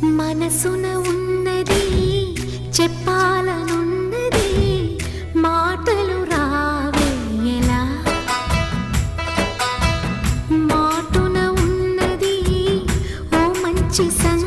మనసున ఉన్నది చెప్పాలనున్నది మాటలు రావే ఎలా మాటున ఉన్నది ఓ మంచి సంగతి